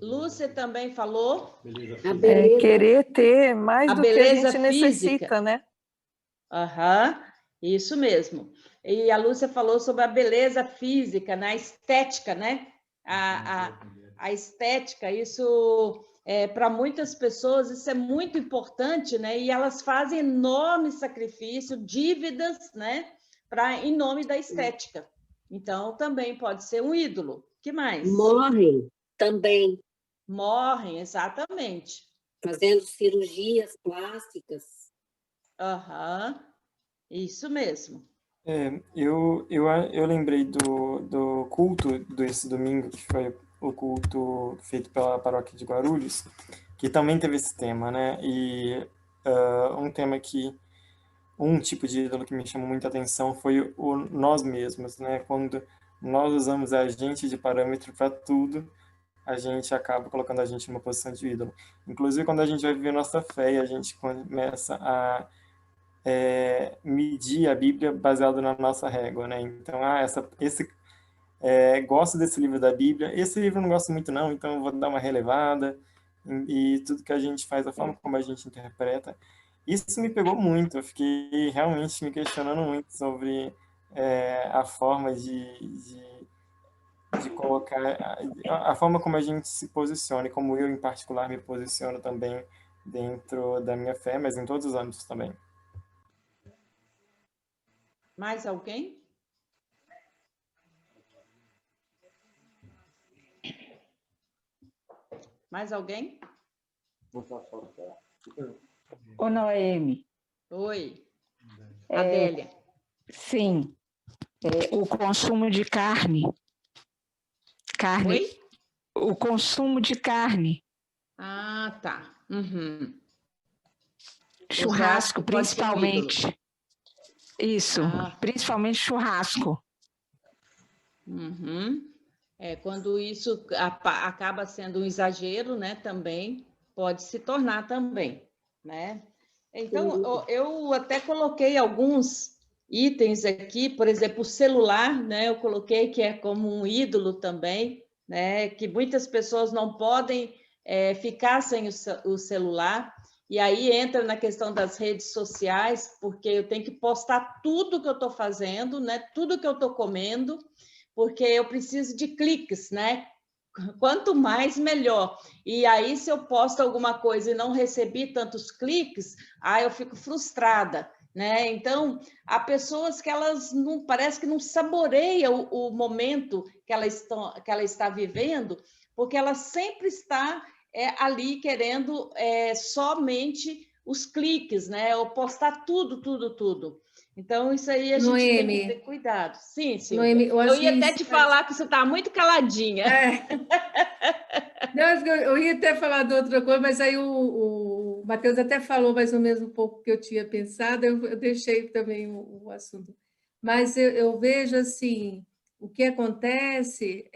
Lúcia também falou. Querer ter mais do que a gente necessita, né? Isso mesmo. E a Lúcia falou sobre a beleza física, né? A estética, né? A estética, isso para muitas pessoas isso é muito importante, né? E elas fazem enorme sacrifício, dívidas, né? Em nome da estética. Então, também pode ser um ídolo. O que mais? Morrem também. Morrem, exatamente. Fazendo cirurgias plásticas. Isso mesmo. Eu lembrei do culto desse domingo, que foi o culto feito pela paróquia de Guarulhos, que também teve esse tema, né? E um tipo de ídolo que me chamou muita atenção foi o nós mesmos, né? Quando nós usamos a gente de parâmetro para tudo, a gente acaba colocando a gente numa posição de ídolo. Inclusive, quando a gente vai viver nossa fé, a gente começa a medir a Bíblia baseado na nossa régua, né? Então, gosto desse livro da Bíblia. Esse livro eu não gosto muito não, então eu vou dar uma relevada. E tudo que a gente faz, a forma como a gente interpreta. Isso me pegou muito, eu fiquei realmente me questionando muito sobre a forma de colocar, a forma como a gente se posiciona, e como eu, em particular, me posiciono também dentro da minha fé, mas em todos os âmbitos também. Mais alguém? Mais alguém? Ô, Noemi. Oi. Adélia. Sim. O consumo de carne. Oi? O consumo de carne. Ah, tá. Uhum. Churrasco, principalmente. Isso, principalmente churrasco. Uhum. Quando isso acaba sendo um exagero, né, também pode se tornar também, né? Então, eu até coloquei alguns itens aqui, por exemplo, o celular, né, eu coloquei que é como um ídolo também, né, que muitas pessoas não podem ficar sem o celular, e aí entra na questão das redes sociais, porque eu tenho que postar tudo que eu estou fazendo, né, tudo que eu estou comendo, porque eu preciso de cliques, né? Quanto mais, melhor. E aí, se eu posto alguma coisa e não recebi tantos cliques, eu fico frustrada, né? Então, há pessoas que elas não, parece que não saboreiam o momento que ela está vivendo, porque ela sempre está ali querendo somente os cliques, né? Ou postar tudo, tudo, tudo. Então, isso aí a gente tem que ter cuidado. Sim, Silvia. Noemi, eu ia até te falar que você está muito caladinha. Não, eu ia até falar de outra coisa, mas aí o Matheus até falou mais ou menos um pouco que eu tinha pensado, eu deixei também o assunto. Mas eu vejo assim, o que acontece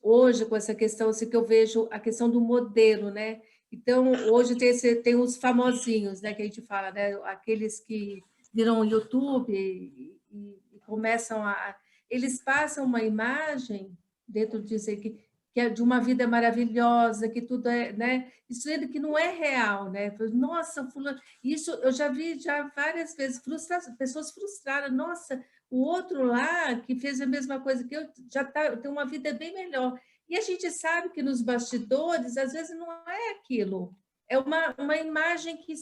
hoje com essa questão, assim, que eu vejo a questão do modelo, né? Então, hoje tem os famosinhos, né, que a gente fala, né? Aqueles que viram YouTube e começam eles passam uma imagem dentro de dizer que é de uma vida maravilhosa, que tudo é, né? Isso que não é real, né? Nossa, fulano, isso eu já vi várias vezes pessoas frustradas. Nossa, o outro lá que fez a mesma coisa que eu tem uma vida bem melhor. E a gente sabe que nos bastidores às vezes não é aquilo. É uma imagem que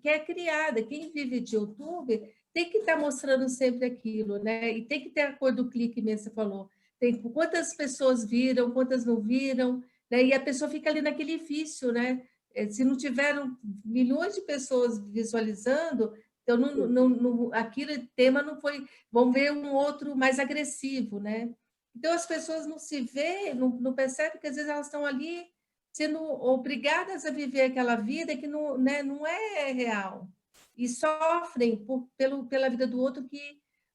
é criada. Quem vive de YouTube tem que estar mostrando sempre aquilo, né? E tem que ter a cor do clique, mesmo você falou. Tem quantas pessoas viram, quantas não viram, né? E a pessoa fica ali naquele vício, né? Se não tiveram milhões de pessoas visualizando, então aquele tema não foi. Vão ver um outro mais agressivo, né? Então as pessoas não se vê, não percebem que às vezes elas estão ali sendo obrigadas a viver aquela vida que não, né, não é real. E sofrem pela vida do outro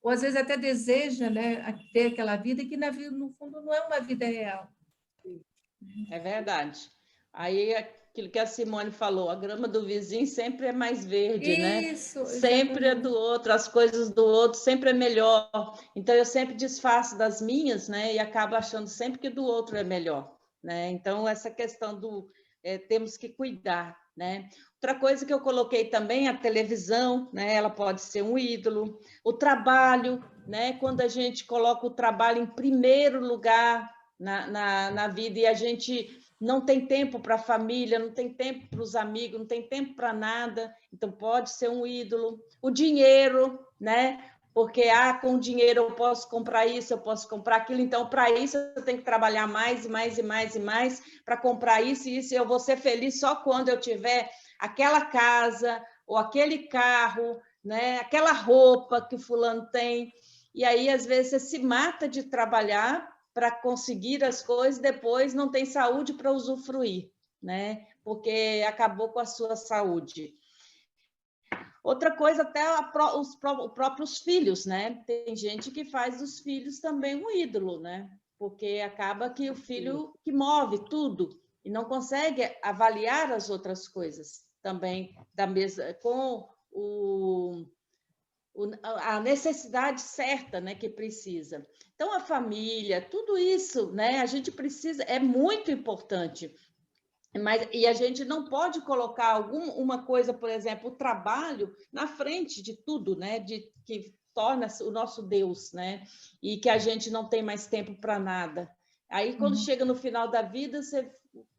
ou às vezes até deseja, né, ter aquela vida que no fundo não é uma vida real. É verdade. Aí aquilo que a Simone falou, a grama do vizinho sempre é mais verde, né? Isso, sempre é do outro, as coisas do outro sempre é melhor. Então eu sempre desfaço das minhas, né? E acabo achando sempre que do outro é melhor, né? Então essa questão temos que cuidar, né? Outra coisa que eu coloquei também, a televisão, né? Ela pode ser um ídolo. O trabalho, né? Quando a gente coloca o trabalho em primeiro lugar na vida e a gente não tem tempo para a família, não tem tempo para os amigos, não tem tempo para nada, então pode ser um ídolo. O dinheiro, né? Porque com o dinheiro eu posso comprar isso, eu posso comprar aquilo, então para isso eu tenho que trabalhar mais e mais e mais e mais para comprar isso e isso, e eu vou ser feliz só quando eu tiver aquela casa ou aquele carro, né? Aquela roupa que o fulano tem. E aí, às vezes, você se mata de trabalhar para conseguir as coisas, depois não tem saúde para usufruir, né? Porque acabou com a sua saúde. Outra coisa, até os próprios filhos, né? Tem gente que faz dos filhos também um ídolo, né? Porque acaba que o filho que move tudo e não consegue avaliar as outras coisas também com o a necessidade certa, né, que precisa. Então, a família, tudo isso, né, a gente precisa, é muito importante. E a gente não pode colocar uma coisa, por exemplo, o trabalho na frente de tudo, né, que torna o nosso Deus, né, e que a gente não tem mais tempo para nada. Aí, quando chega no final da vida,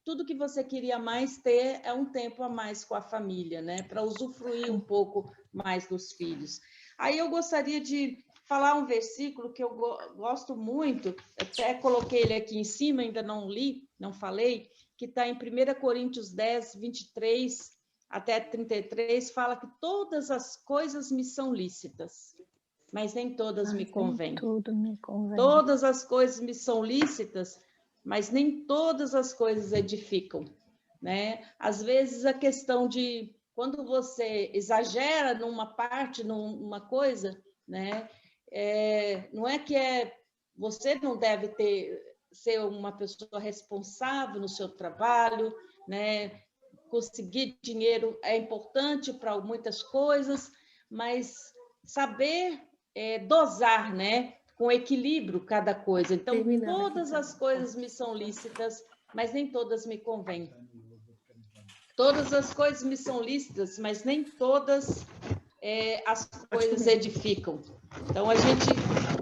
tudo que você queria mais ter é um tempo a mais com a família, né, para usufruir um pouco mais dos filhos. Aí eu gostaria de falar um versículo que eu gosto muito, até coloquei ele aqui em cima, ainda não li, não falei, que está em 1 Coríntios 10, 23 até 33, fala que todas as coisas me são lícitas, mas nem todas me convêm. Tudo me convém. Todas as coisas me são lícitas, mas nem todas as coisas edificam, né? Às vezes a questão de quando você exagera numa parte, numa coisa, né? Não é que você não deve ser uma pessoa responsável no seu trabalho, né? Conseguir dinheiro é importante para muitas coisas, mas saber dosar, né? Com equilíbrio cada coisa. Então, todas as coisas me são lícitas, mas nem todas me convêm. Todas as coisas me são lícitas, mas nem todas as coisas edificam. Então, a gente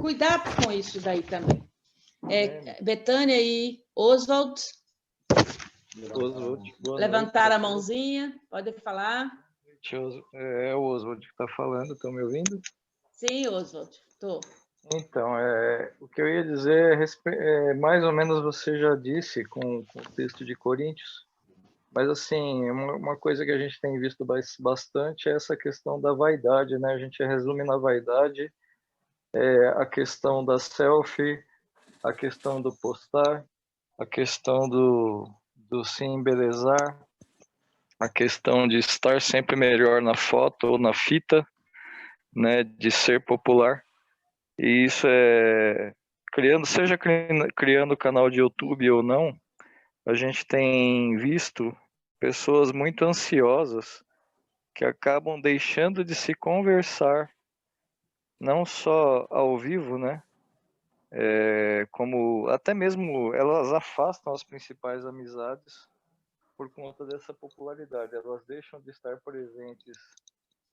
cuidar com isso daí também. Betânia e Oswald levantaram a mãozinha, pode falar. É o Oswald que está falando, estão me ouvindo? Sim, Oswald, estou. Então, o que eu ia dizer mais ou menos você já disse com o texto de Coríntios, mas assim, uma coisa que a gente tem visto bastante é essa questão da vaidade, né? A gente resume na vaidade a questão da selfie, a questão do postar, a questão do se embelezar, a questão de estar sempre melhor na foto ou na fita, né? De ser popular. E isso seja criando canal de YouTube ou não, a gente tem visto pessoas muito ansiosas que acabam deixando de se conversar, não só ao vivo, né? Como até mesmo elas afastam as principais amizades por conta dessa popularidade. Elas deixam de estar presentes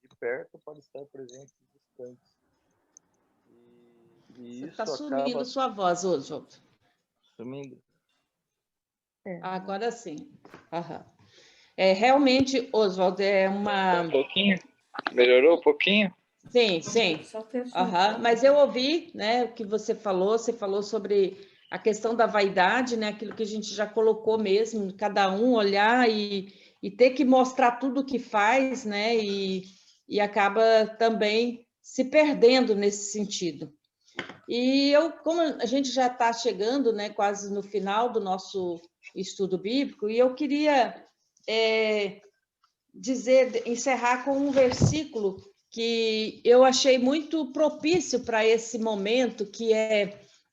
de perto para estar presentes distantes. Você está sumindo sua voz, Oswald. Sumindo? Agora sim. Aham. Realmente, Oswald, Um pouquinho? Melhorou um pouquinho? Sim, sim. Aham. Mas eu ouvi, né, o que você falou sobre a questão da vaidade, né, aquilo que a gente já colocou mesmo, cada um olhar e ter que mostrar tudo o que faz, né, e acaba também se perdendo nesse sentido. E como a gente já está chegando, né, quase no final do nosso estudo bíblico, e eu queria encerrar com um versículo que eu achei muito propício para esse momento, que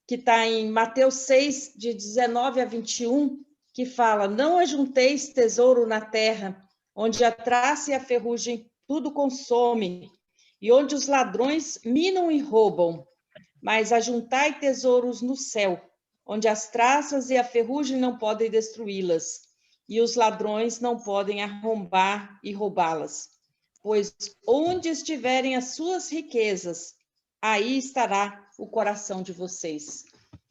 está em Mateus 6, de 19 a 21, que fala: não ajunteis tesouro na terra, onde a traça e a ferrugem tudo consomem, e onde os ladrões minam e roubam, mas ajuntai tesouros no céu, onde as traças e a ferrugem não podem destruí-las, e os ladrões não podem arrombar e roubá-las. Pois onde estiverem as suas riquezas, aí estará o coração de vocês.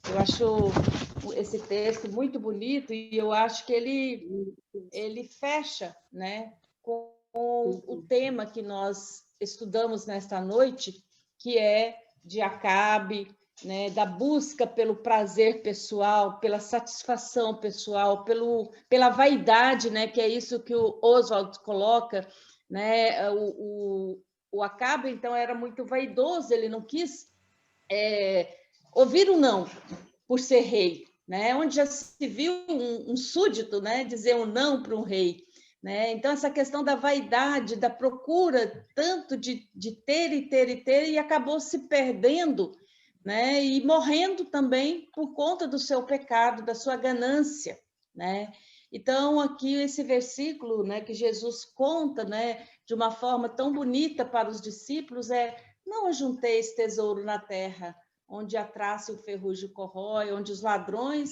Eu acho esse texto muito bonito e eu acho que ele fecha, né, com o tema que nós estudamos nesta noite, que é de Acabe, né, da busca pelo prazer pessoal, pela satisfação pessoal, pela vaidade, né, que é isso que o Oswald coloca, né? O Acabe, então, era muito vaidoso, ele não quis ouvir o não por ser rei, né? Onde já se viu um súdito, né, dizer um não para um rei. Né? Então, essa questão da vaidade, da procura tanto de ter e ter e ter, e acabou se perdendo, né? E morrendo também por conta do seu pecado, da sua ganância. Né? Então, aqui esse versículo, né, que Jesus conta, né, de uma forma tão bonita para os discípulos Não ajunteis tesouro na terra, onde a traça e o ferrugem corrói, onde os ladrões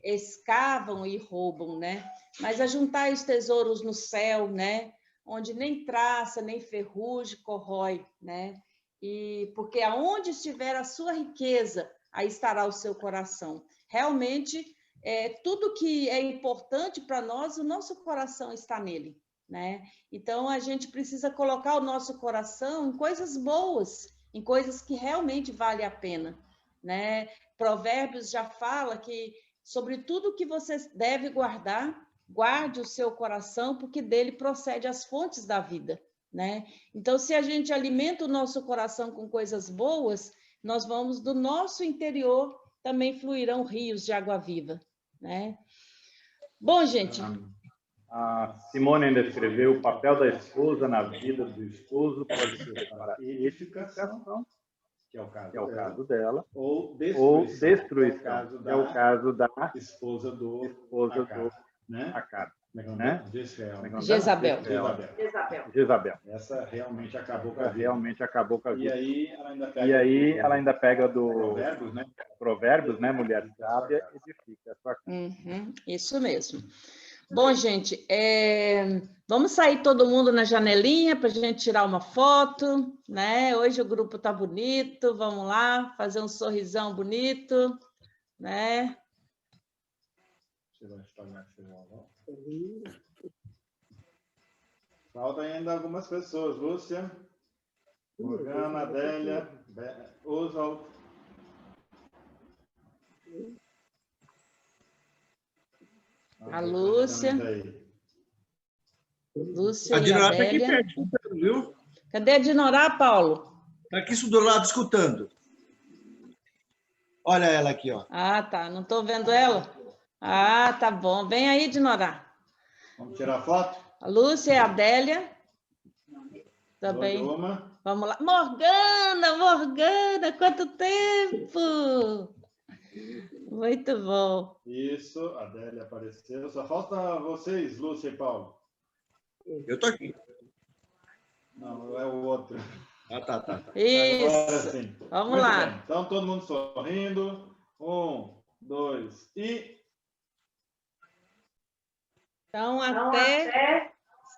escavam e roubam, né? Mas ajuntai os tesouros no céu, né? Onde nem traça, nem ferrugem corrói, né? E porque aonde estiver a sua riqueza, aí estará o seu coração. Realmente, tudo que é importante para nós, o nosso coração está nele, né? Então, a gente precisa colocar o nosso coração em coisas boas, em coisas que realmente valem a pena, né? Provérbios já fala que sobre tudo que você deve guardar, guarde o seu coração, porque dele procede as fontes da vida, né? Então, se a gente alimenta o nosso coração com coisas boas, nós vamos, do nosso interior, também fluirão rios de água viva, né? Bom, gente... A Simone ainda escreveu: o papel da esposa na vida do esposo pode ser para edificação, que é o caso dela, ou destruição, que é o caso da esposa do Acabe, né? Jezabel. Essa realmente acabou com a vida. E aí ela ainda pega do Provérbios, né? Mulher sábia edifica a sua casa. Isso mesmo. Bom, gente, vamos sair todo mundo na janelinha para a gente tirar uma foto, né? Hoje o grupo está bonito, vamos lá, fazer um sorrisão bonito, né? Faltam ainda algumas pessoas. Lúcia, Morgana, Adélia, Oswald. A Lúcia. Lúcia A e Dinorá a está aqui Adélia. perto, escutando, viu? Cadê a Dinorá, Paulo? Está aqui do lado, escutando. Olha ela aqui, ó. Ah, tá. Não estou vendo ela? Ah, tá bom. Vem aí, Dinorá. Vamos tirar foto? A Lúcia e a Adélia. Também. Vamos lá. Morgana, quanto tempo! Muito bom. Isso, a Adélia apareceu. Só falta vocês, Lúcia e Paulo. Eu estou aqui. Não, é o outro. Tá. Isso. Agora sim. Vamos Muito lá. bem. Então, todo mundo sorrindo. 1, 2 e... Então, até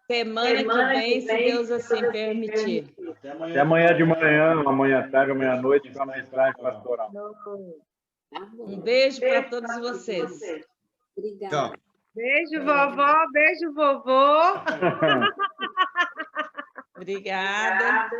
semana que vem, se Deus assim permitir. Até amanhã de manhã, amanhã tarde, amanhã à noite, com a mensagem pastoral. Um beijo para todos vocês. Obrigada. Beijo, vovó. Beijo, vovô. Obrigada.